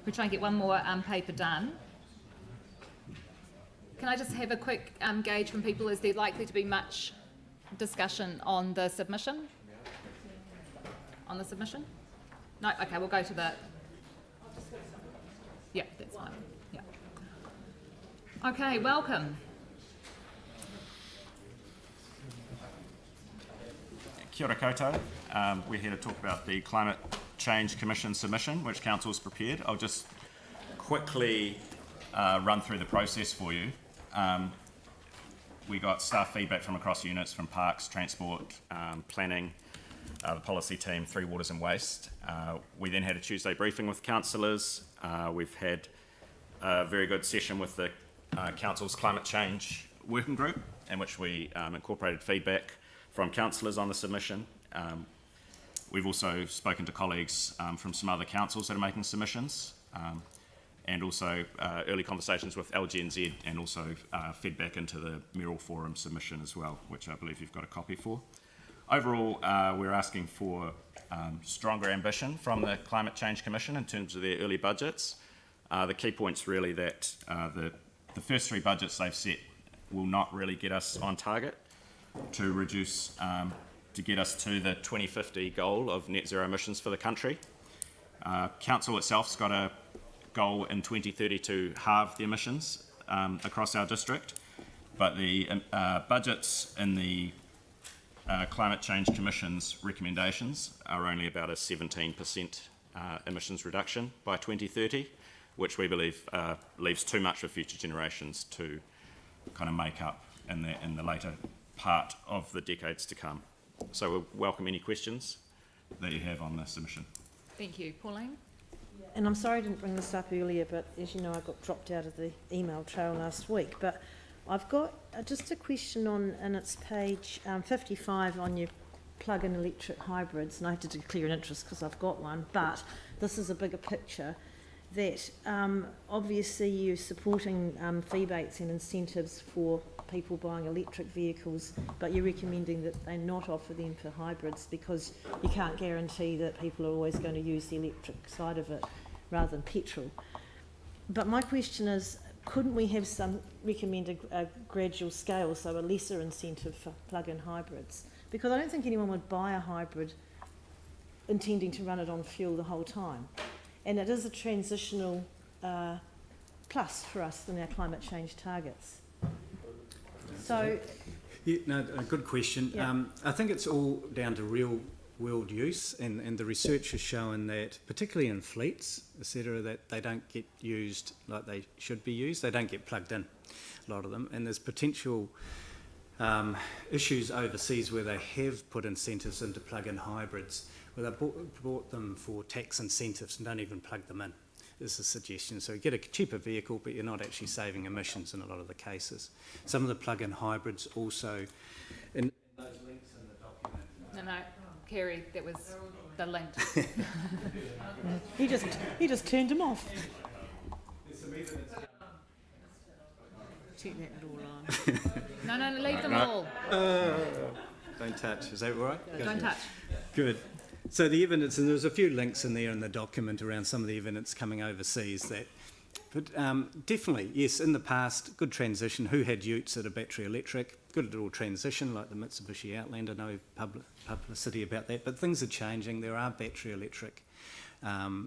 We'll try and get one more paper done. Can I just have a quick gauge from people? Is there likely to be much discussion on the submission? On the submission? No? Okay, we'll go to the... Yeah, that's fine. Yeah. Okay, welcome. Kia ora koutou. We're here to talk about the Climate Change Commission submission, which Council's prepared. I'll just quickly run through the process for you. We got staff feedback from across units, from Parks, Transport, Planning, the Policy Team, Three Waters and Waste. We then had a Tuesday briefing with councillors. We've had a very good session with the Council's Climate Change Working Group, in which we incorporated feedback from councillors on the submission. We've also spoken to colleagues from some other councils that are making submissions, and also early conversations with LGNZ, and also feedback into the Mayoral Forum submission as well, which I believe you've got a copy for. Overall, we're asking for stronger ambition from the Climate Change Commission in terms of their early budgets. The key point's really that the first three budgets they've set will not really get us on target to reduce, to get us to the 2050 goal of net zero emissions for the country. Council itself's got a goal in 2030 to halve the emissions across our district, but the budgets in the Climate Change Commission's recommendations are only about a 17% emissions reduction by 2030, which we believe leaves too much for future generations to kind of make up in the later part of the decades to come. So we'll welcome any questions that you have on the submission. Thank you. Pauline? And I'm sorry I didn't bring this up earlier, but as you know, I got dropped out of the email trail last week. But I've got just a question on, and it's page 55 on your plug-in electric hybrids, and I had to declare an interest because I've got one, but this is a bigger picture that obviously you're supporting rebates and incentives for people buying electric vehicles, but you're recommending that they not offer them for hybrids because you can't guarantee that people are always going to use the electric side of it rather than petrol. But my question is, couldn't we have some recommend a gradual scale, so a lesser incentive for plug-in hybrids? Because I don't think anyone would buy a hybrid intending to run it on fuel the whole time. And it is a transitional plus for us in our climate change targets. So, yeah, no, a good question. Yeah. I think it's all down to real world use, and the research has shown that, particularly in fleets, etc., that they don't get used like they should be used. They don't get plugged in, a lot of them, and there's potential issues overseas where they have put incentives into plug-in hybrids, where they bought them for tax incentives and don't even plug them in. Is a suggestion. So you get a cheaper vehicle, but you're not actually saving emissions in a lot of the cases. Some of the plug-in hybrids also, in those links in the document. No, Kerry, that was the link. he just turned him off. Check that it all on. No, leave them all. Don't touch. Is that all right? Don't touch. Good. So the evidence, and there's a few links in there in the document around some of the evidence coming overseas that, but definitely, yes, in the past, good transition. Who had utes that are battery electric? Good little transition, like the Mitsubishi Outlander, no publicity about that, but things are changing. There are battery electric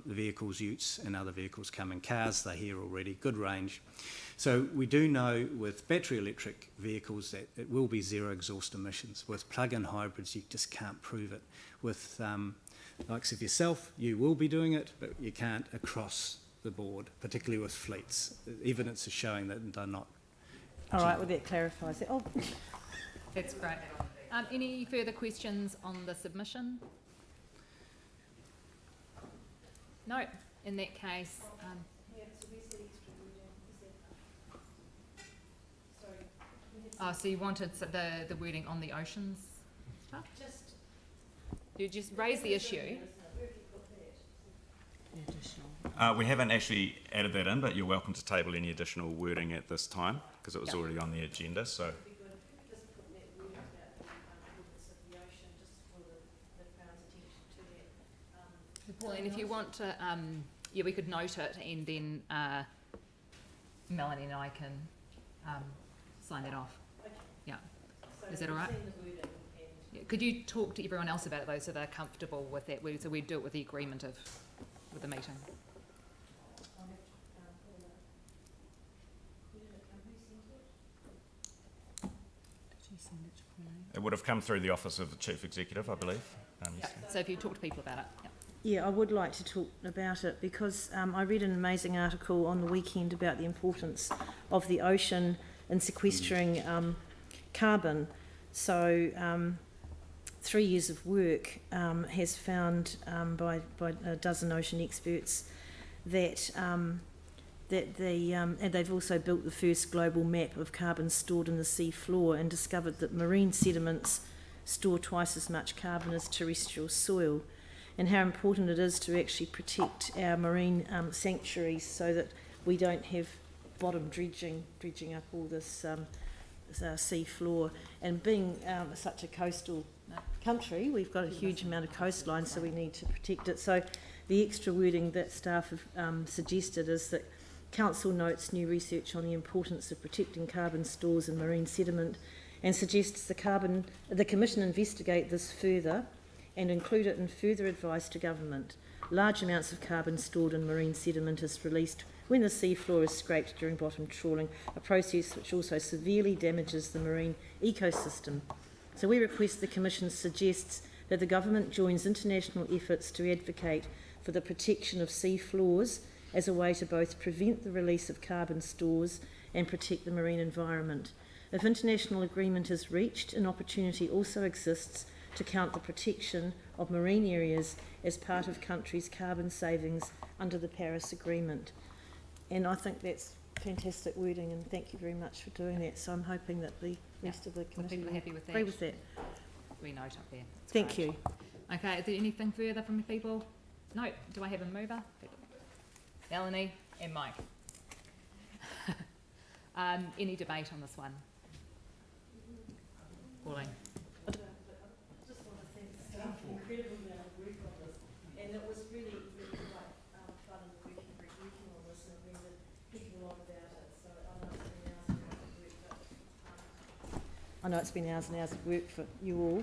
vehicles, utes and other vehicles coming. Cars, they're here already, good range. So we do know with battery electric vehicles that it will be zero exhaust emissions. With plug-in hybrids, you just can't prove it. With likes of yourself, you will be doing it, but you can't across the board, particularly with fleets. Evidence is showing that they're not. All right, well, that clarifies it. Oh. That's great. Any further questions on the submission? No. In that case, so you wanted the wording on the oceans stuff? You just raise the issue. We haven't actually added that in, but you're welcome to table any additional wording at this time because it was already on the agenda. So. Pauline, if you want to yeah, we could note it and then Melanie and I can sign that off. Yeah. Is that all right? Yeah. Could you talk to everyone else about it though, so they're comfortable with that? So we do it with the agreement of with the meeting. It would have come through the office of the chief executive, I believe. Yeah. So if you talk to people about it. Yeah. Yeah, I would like to talk about it because I read an amazing article on the weekend about the importance of the ocean in sequestering carbon. So 3 years of work has found by a dozen ocean experts that and they've also built the first global map of carbon stored in the sea floor and discovered that marine sediments store twice as much carbon as terrestrial soil, and how important it is to actually protect our marine sanctuaries so that we don't have bottom dredging up all this sea floor. And being such a coastal country, we've got a huge amount of coastline, so we need to protect it. So the extra wording that staff have suggested is that Council notes new research on the importance of protecting carbon stores in marine sediment and suggests the Commission investigate this further and include it in further advice to government. Large amounts of carbon stored in marine sediment is released when the sea floor is scraped during bottom trawling, a process which also severely damages the marine ecosystem. So we request the Commission suggests that the government joins international efforts to advocate for the protection of sea floors as a way to both prevent the release of carbon stores and protect the marine environment. If international agreement is reached, an opportunity also exists to count the protection of marine areas as part of countries' carbon savings under the Paris Agreement. And I think that's fantastic wording, and thank you very much for doing that. So I'm hoping that the rest of the committee people are happy with that? agree with that. We note up there. That's Thank great. you. Okay, is there anything further from the people? No. Do I have a mover? Melanie and Mike. Any debate on this one? Pauline. I just want to thank the staff for the incredible amount of work on this, and it was really, really quite fun working on this, and we were thinking a lot about it. So I know it's been hours and hours of work for you all,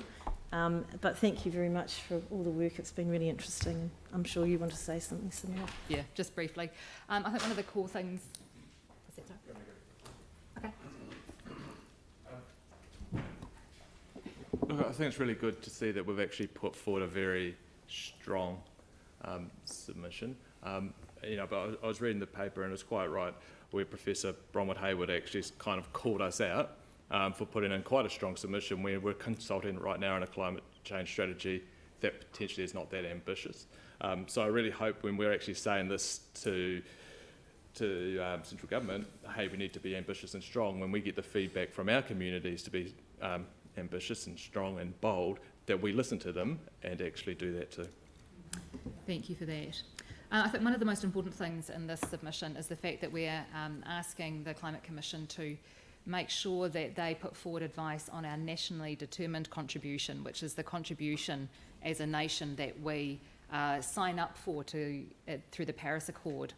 but thank you very much for all the work. It's been really interesting. I'm sure you want to say something similar. Yeah, just briefly. I think one of the core things. Is that so? Okay. Look, I think it's really good to see that we've actually put forward a very strong submission. But I was reading the paper and it's quite right where Professor Bronwyn Hayward actually kind of called us out for putting in quite a strong submission where we're consulting right now on a climate change strategy that potentially is not that ambitious. So I really hope when we're actually saying this to central government, hey, we need to be ambitious and strong, when we get the feedback from our communities to be ambitious and strong and bold, that we listen to them and actually do that too. Thank you for that. I think one of the most important things in this submission is the fact that we're asking the Climate Commission to make sure that they put forward advice on our nationally determined contribution, which is the contribution as a nation that we sign up for through the Paris Accord,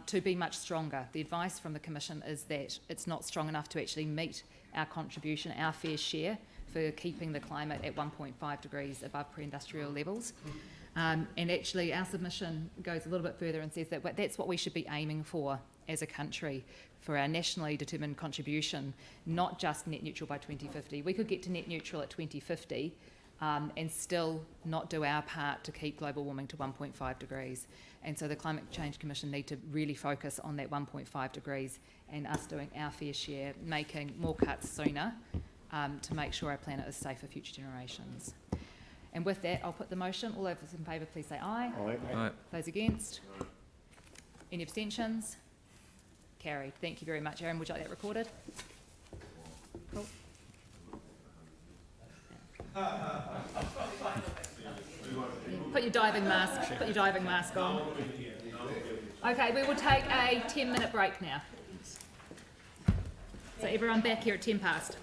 to be much stronger. The advice from the Commission is that it's not strong enough to actually meet our contribution, our fair share, for keeping the climate at 1.5 degrees above pre-industrial levels. And actually our submission goes a little bit further and says that that's what we should be aiming for as a country, for our nationally determined contribution, not just net neutral by 2050. We could get to net neutral at 2050 and still not do our part to keep global warming to 1.5 degrees. And so the Climate Change Commission need to really focus on that 1.5 degrees and us doing our fair share, making more cuts sooner to make sure our planet is safe for future generations. And with that, I'll put the motion. All those in favour, please say aye. Aye. Those against? Any abstentions? Carried. Thank you very much. Aaron, would you like that recorded? Cool. Put your diving mask on. Okay, we will take a 10-minute break now. So everyone back here at 10 past.